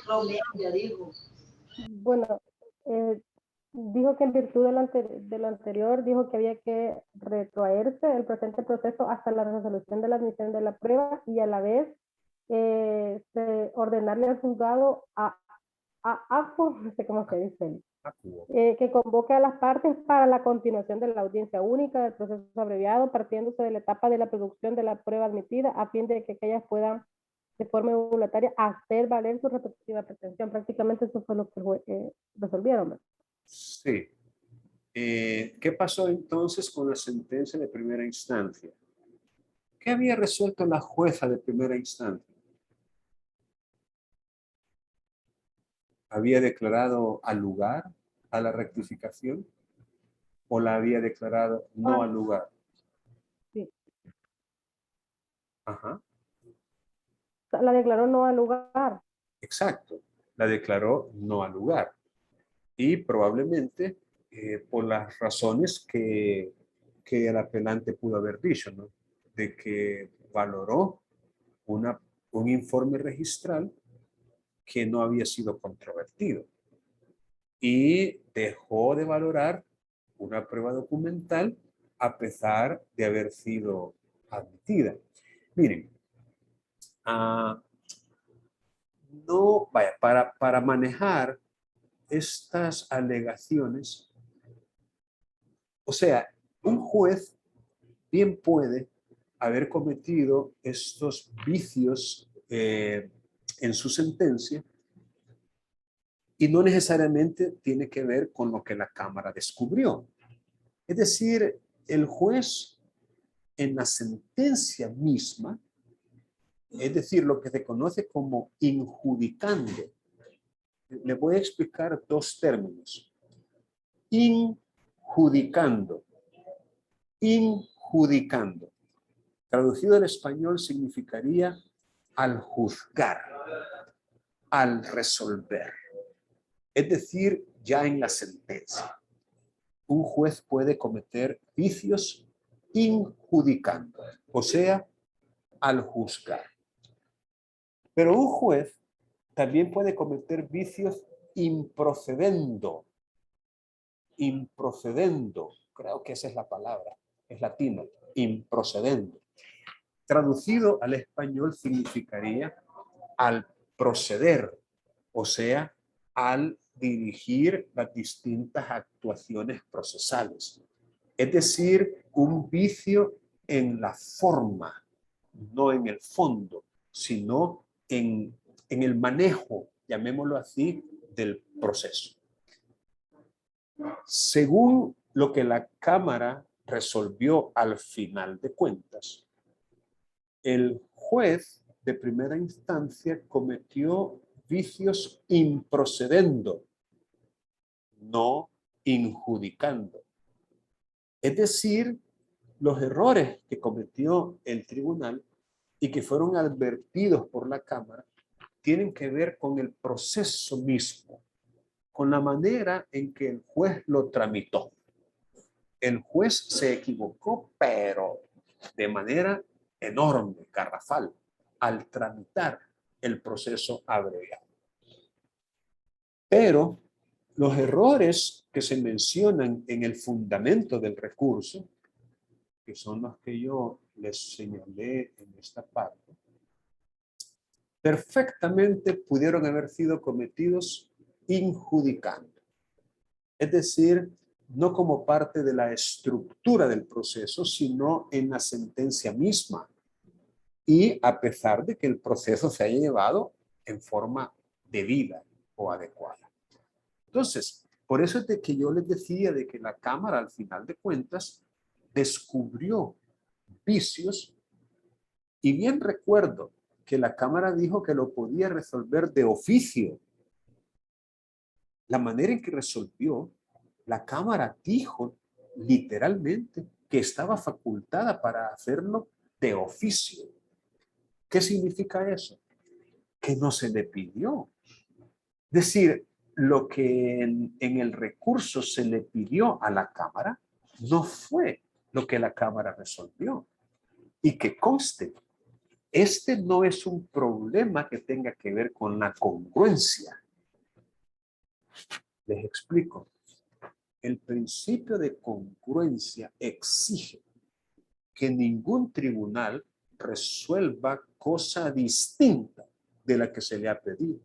Bueno, dijo que en virtud de lo anterior, dijo que había que retrotraerse el presente proceso hasta la resolución de la admisión de la prueba y a la vez ordenarle al juzgado a AFO, no sé cómo se dice, que convoque a las partes para la continuación de la audiencia única del proceso abreviado, partiéndose de la etapa de la producción de la prueba admitida, a fin de que aquellas puedan de forma voluntaria hacer valer su respectiva pretensión. Prácticamente eso fue lo que resolvieron, ¿verdad? Sí. ¿Qué pasó entonces con la sentencia de primera instancia? ¿Qué había resuelto la jueza de primera instancia? ¿Había declarado al lugar a la rectificación o la había declarado no al lugar? Sí. Ajá. La declaró no al lugar. Exacto. La declaró no al lugar. Y probablemente por las razones que el apelante pudo haber dicho, ¿no? De que valoró un informe registral que no había sido controvertido y dejó de valorar una prueba documental a pesar de haber sido admitida. Miren, no, vaya, para manejar estas alegaciones, o sea, un juez bien puede haber cometido estos vicios en su sentencia y no necesariamente tiene que ver con lo que la Cámara descubrió. Es decir, el juez en la sentencia misma, es decir, lo que se conoce como injudicando. Le voy a explicar dos términos. Injudicando. Injudicando. Traducido al español significaría al juzgar, al resolver. Es decir, ya en la sentencia. Un juez puede cometer vicios injudicando, o sea, al juzgar. Pero un juez también puede cometer vicios improcedendo. Improcedendo, creo que esa es la palabra, es latina, improcedendo. Traducido al español significaría al proceder, o sea, al dirigir las distintas actuaciones procesales. Es decir, un vicio en la forma, no en el fondo, sino en el manejo, llamémoslo así, del proceso. Según lo que la Cámara resolvió al final de cuentas, el juez de primera instancia cometió vicios improcedendo, no injudicando. Es decir, los errores que cometió el tribunal y que fueron advertidos por la Cámara tienen que ver con el proceso mismo, con la manera en que el juez lo tramitó. El juez se equivocó, pero de manera enorme, garrafal, al tramitar el proceso abreviado. Pero Los errores que se mencionan en el fundamento del recurso, que son los que yo les señalé en esta parte, perfectamente pudieron haber sido cometidos injudicando. Es decir, no como parte de la estructura del proceso, sino en la sentencia misma. Y a pesar de que el proceso se haya llevado en forma debida o adecuada. Entonces, por eso es de que yo les decía de que la Cámara, al final de cuentas, descubrió vicios. Y bien recuerdo que la Cámara dijo que lo podía resolver de oficio. La manera en que resolvió, la Cámara dijo literalmente que estaba facultada para hacerlo de oficio. ¿Qué significa eso? Que no se le pidió. Es decir, lo que en el recurso se le pidió a la Cámara no fue lo que la Cámara resolvió. Y que conste, este no es un problema que tenga que ver con la congruencia. Les explico. El principio de congruencia exige que ningún tribunal resuelva cosa distinta de la que se le ha pedido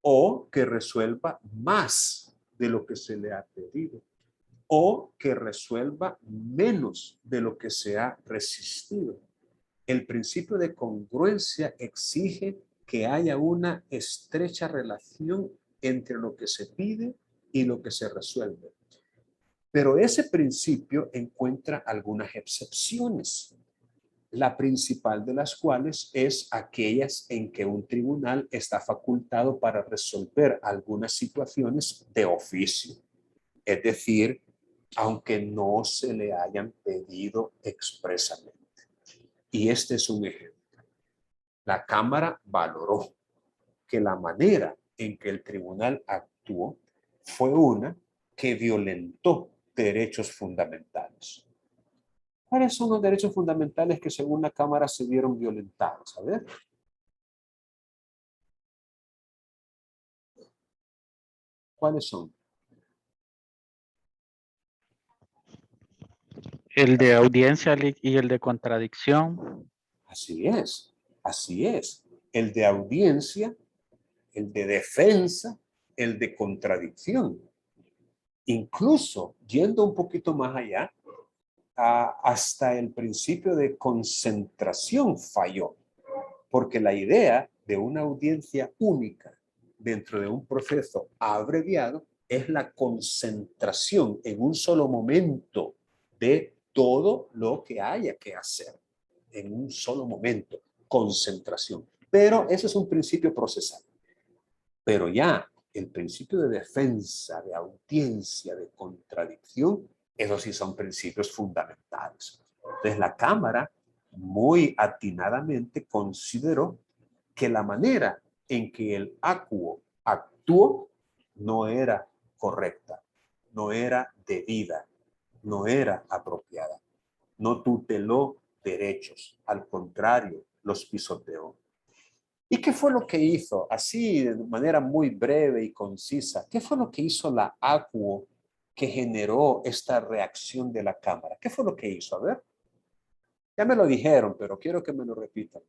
o que resuelva más de lo que se le ha pedido o que resuelva menos de lo que se ha resistido. El principio de congruencia exige que haya una estrecha relación entre lo que se pide y lo que se resuelve. Pero ese principio encuentra algunas excepciones, la principal de las cuales es aquellas en que un tribunal está facultado para resolver algunas situaciones de oficio. Es decir, aunque no se le hayan pedido expresamente. Y este es un ejemplo. La Cámara valoró que la manera en que el tribunal actuó fue una que violentó derechos fundamentales. ¿Cuáles son los derechos fundamentales que según la Cámara se vieron violentados? A ver. ¿Cuáles son? El de audiencia y el de contradicción. Así es, así es. El de audiencia, el de defensa, el de contradicción. Incluso, yendo un poquito más allá, hasta el principio de concentración falló, porque la idea de una audiencia única dentro de un proceso abreviado es la concentración en un solo momento de todo lo que haya que hacer, en un solo momento, concentración. Pero ese es un principio procesal. Pero ya el principio de defensa, de audiencia, de contradicción, esos sí son principios fundamentales. Entonces la Cámara muy atinadamente consideró que la manera en que el acuo actuó no era correcta, no era debida, no era apropiada, no tuteló derechos, al contrario, los pisoteó. ¿Y qué fue lo que hizo? Así, de manera muy breve y concisa, ¿qué fue lo que hizo la acuo que generó esta reacción de la Cámara? ¿Qué fue lo que hizo? A ver. Ya me lo dijeron, pero quiero que me lo repitan.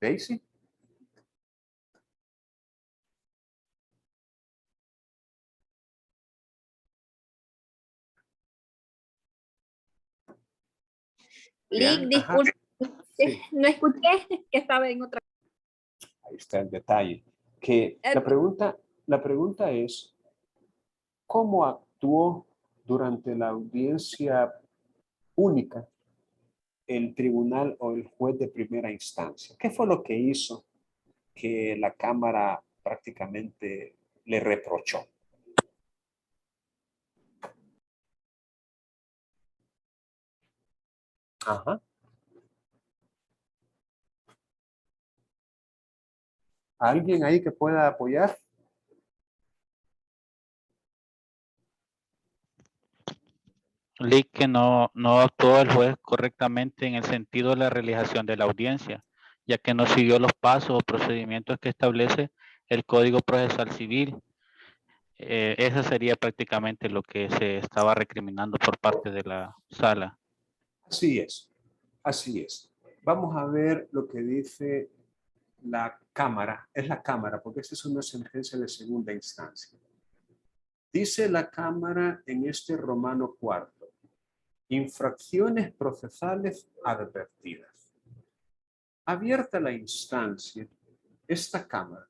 Daisy. Lick, disculpe, Sí, no escuché que estaba en otra. ahí está el detalle. Que la pregunta es, ¿cómo actuó durante la audiencia única el tribunal o el juez de primera instancia? ¿Qué fue lo que hizo que la Cámara prácticamente le reprochó? Ajá. ¿Alguien ahí que pueda apoyar? Lick, que no actuó el juez correctamente en el sentido de la realización de la audiencia, ya que no siguió los pasos o procedimientos que establece el Código Procesal Civil. Eso sería prácticamente lo que se estaba recriminando por parte de la sala. Así es, así es. Vamos a ver lo que dice la Cámara. Es la Cámara, porque esta es una sentencia de segunda instancia. Dice la Cámara en este Romano cuarto: infracciones procesales advertidas. Abierta la instancia, esta Cámara,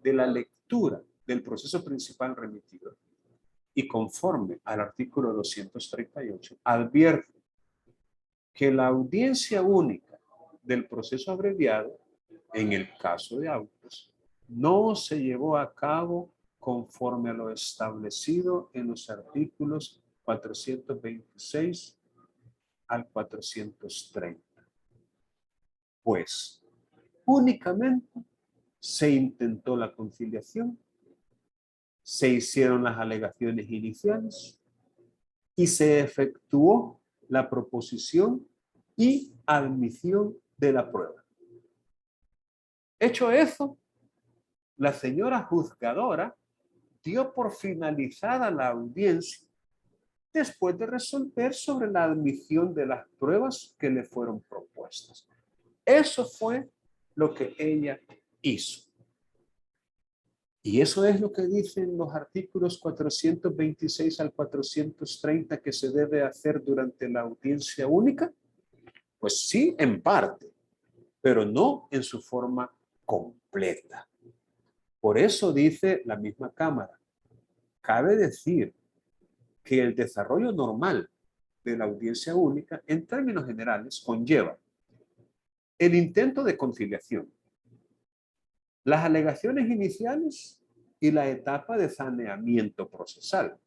de la lectura del proceso principal remitido y conforme al artículo 238, advierte que la audiencia única del proceso abreviado, en el caso de autos, no se llevó a cabo conforme a lo establecido en los artículos 426 al 430. Pues, únicamente se intentó la conciliación, se hicieron las alegaciones iniciales y se efectuó la proposición y admisión de la prueba. Hecho eso, la señora juzgadora dio por finalizada la audiencia después de resolver sobre la admisión de las pruebas que le fueron propuestas. Eso fue lo que ella hizo. Y eso es lo que dicen los artículos 426 al 430 que se debe hacer durante la audiencia única. Pues sí, en parte, pero no en su forma completa. Por eso dice la misma Cámara, cabe decir que el desarrollo normal de la audiencia única, en términos generales, conlleva el intento de conciliación, las alegaciones iniciales y la etapa de saneamiento procesal,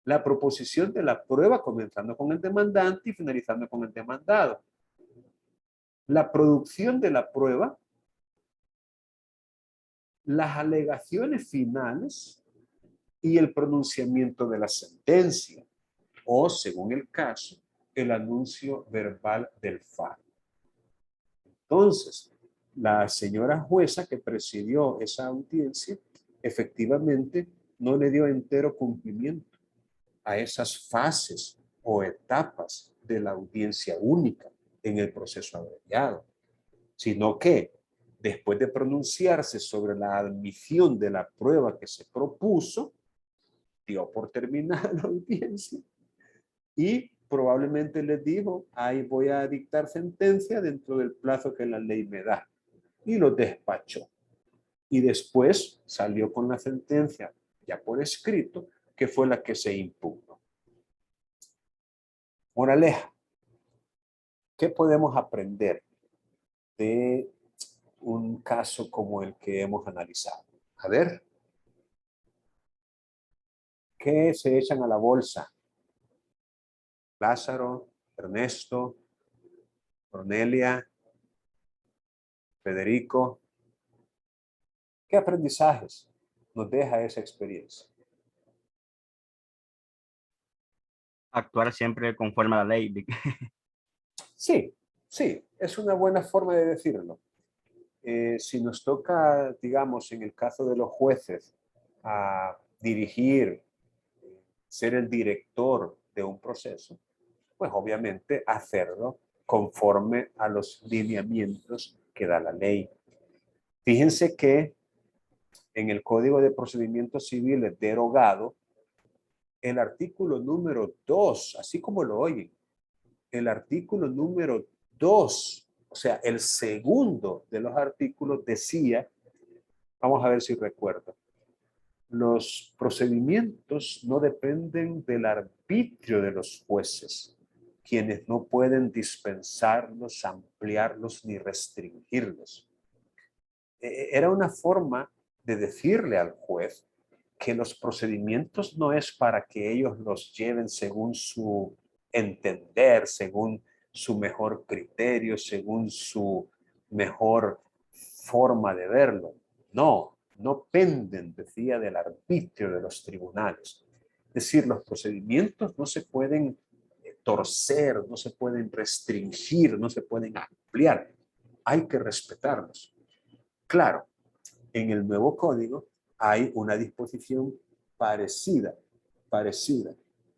la proposición de la prueba comenzando con el demandante y finalizando con el demandado, la producción de la prueba, las alegaciones finales y el pronunciamiento de la sentencia, o, según el caso, el anuncio verbal del fallo. Entonces, la señora jueza que presidió esa audiencia, efectivamente, no le dio entero cumplimiento a esas fases o etapas de la audiencia única en el proceso abreviado, sino que después de pronunciarse sobre la admisión de la prueba que se propuso, dio por terminada la audiencia y probablemente les dijo, ahí voy a dictar sentencia dentro del plazo que la ley me da. Y lo despachó. Y después salió con la sentencia ya por escrito, que fue la que se impugnó. Moraleja, ¿qué podemos aprender de un caso como el que hemos analizado? A ver, ¿qué se echan a la bolsa? Lázaro, Ernesto, Cornelia, Federico. ¿Qué aprendizajes nos deja esa experiencia? Actuar siempre conforme a la ley. Sí, sí, es una buena forma de decirlo. Si nos toca, digamos, en el caso de los jueces, a dirigir, ser el director de un proceso, pues obviamente hacerlo conforme a los lineamientos que da la ley. Fíjense que en el Código de Procedimientos Civiles derogado, el artículo número 2, así como lo oyen, el artículo número 2, o sea, el segundo de los artículos decía, vamos a ver si recuerdo, los procedimientos no dependen del arbitrio de los jueces, quienes no pueden dispensarlos, ampliarlos ni restringirlos. Era una forma de decirle al juez que los procedimientos no es para que ellos los lleven según su entender, según su mejor criterio, según su mejor forma de verlo. No, no penden, decía, del arbitrio de los tribunales. Es decir, los procedimientos no se pueden torcer, no se pueden restringir, no se pueden ampliar. Hay que respetarlos. Claro, en el nuevo código hay una disposición parecida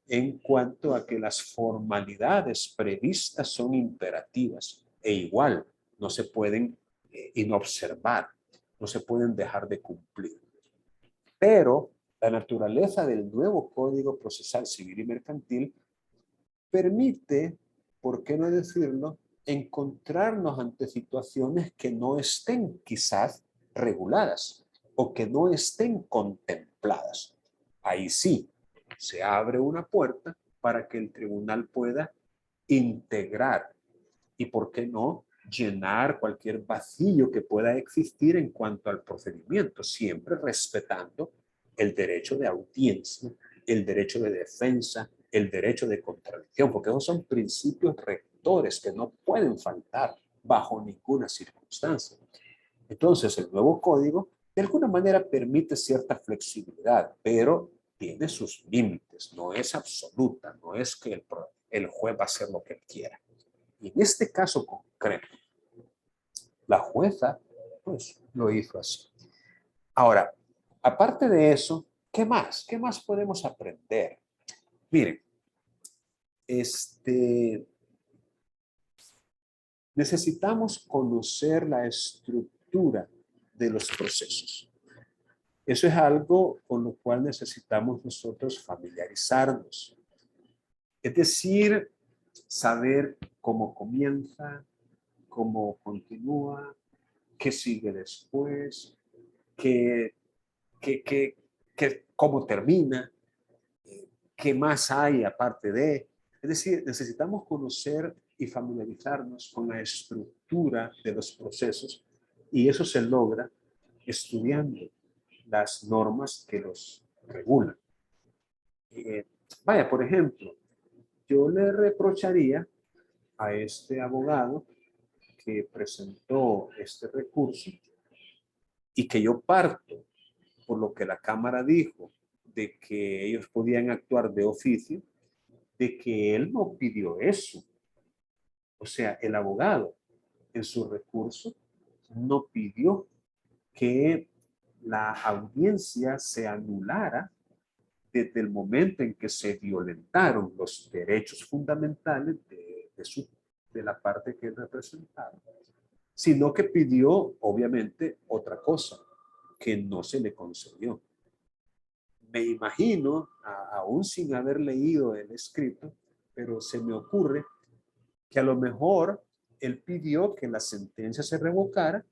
en cuanto a que las formalidades previstas son imperativas e igual no se pueden inobservar, no se pueden dejar de cumplir. Pero la naturaleza del nuevo Código Procesal Civil y Mercantil permite, por qué no decirlo, encontrarnos ante situaciones que no estén quizás reguladas o que no estén contempladas. Ahí sí, se abre una puerta para que el tribunal pueda integrar y, por qué no, llenar cualquier vacío que pueda existir en cuanto al procedimiento, siempre respetando el derecho de audiencia, el derecho de defensa, el derecho de contradicción, porque esos son principios rectores que no pueden faltar bajo ninguna circunstancia. Entonces, el nuevo código de alguna manera permite cierta flexibilidad, pero tiene sus límites, no es absoluta, no es que el juez va a hacer lo que él quiera. Y en este caso concreto, la jueza pues lo hizo así. Ahora, aparte de eso, ¿qué más? ¿Qué más podemos aprender? Miren, necesitamos conocer la estructura de los procesos. Eso es algo con lo cual necesitamos nosotros familiarizarnos. Es decir, saber cómo comienza, cómo continúa, qué sigue después, cómo termina, qué más hay aparte de. Es decir, necesitamos conocer y familiarizarnos con la estructura de los procesos y eso se logra estudiando las normas que los regulan. Vaya, por ejemplo, yo le reprocharía a este abogado que presentó este recurso y que yo parto por lo que la Cámara dijo de que ellos podían actuar de oficio, de que él no pidió eso. O sea, el abogado en su recurso no pidió que la audiencia se anulara desde el momento en que se violentaron los derechos fundamentales de la parte que él representaba, sino que pidió, obviamente, otra cosa que no se le concedió. Me imagino, aún sin haber leído el escrito, pero se me ocurre que a lo mejor él pidió que la sentencia se revocara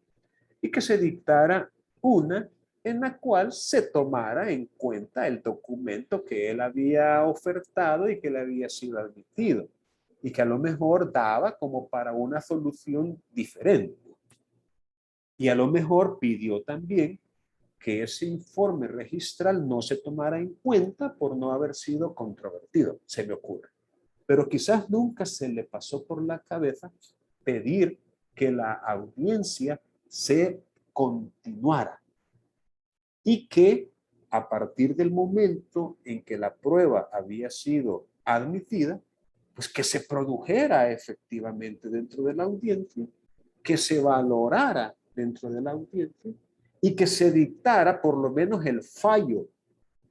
y que se dictara una en la cual se tomara en cuenta el documento que él había ofertado y que le había sido admitido, y que a lo mejor daba como para una solución diferente. Y a lo mejor pidió también que ese informe registral no se tomara en cuenta por no haber sido controvertido, se me ocurre. Pero quizás nunca se le pasó por la cabeza pedir que la audiencia se continuara y que a partir del momento en que la prueba había sido admitida, pues que se produjera efectivamente dentro de la audiencia, que se valorara dentro de la audiencia y que se dictara por lo menos el fallo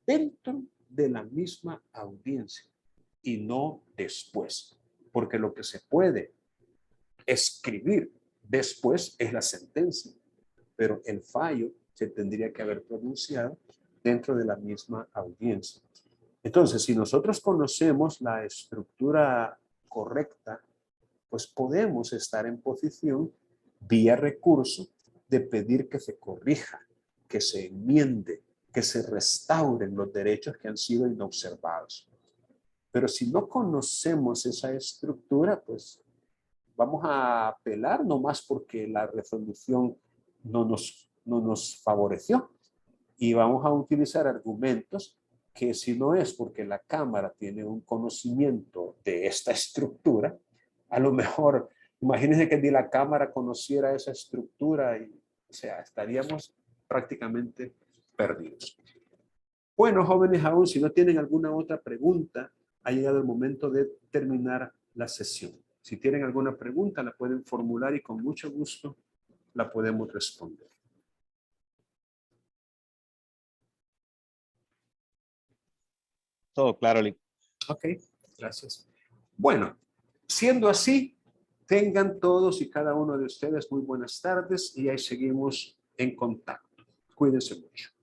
dentro de la misma audiencia y no después, porque lo que se puede escribir después es la sentencia, pero el fallo se tendría que haber pronunciado dentro de la misma audiencia. Entonces, si nosotros conocemos la estructura correcta, pues podemos estar en posición, vía recurso, de pedir que se corrija, que se enmiende, que se restauren los derechos que han sido inobservados. Pero si no conocemos esa estructura, pues vamos a apelar nomás porque la resolución no nos favoreció. Y vamos a utilizar argumentos que, si no es porque la Cámara tiene un conocimiento de esta estructura, a lo mejor, imagínense que ni la Cámara conociera esa estructura y, o sea, estaríamos prácticamente perdidos. Bueno, jóvenes, aún si no tienen alguna otra pregunta, ha llegado el momento de terminar la sesión. Si tienen alguna pregunta, la pueden formular y con mucho gusto la podemos responder. Todo claro, Lic. Ok, gracias. Bueno, siendo así, tengan todos y cada uno de ustedes muy buenas tardes y ahí seguimos en contacto. Cuídense mucho.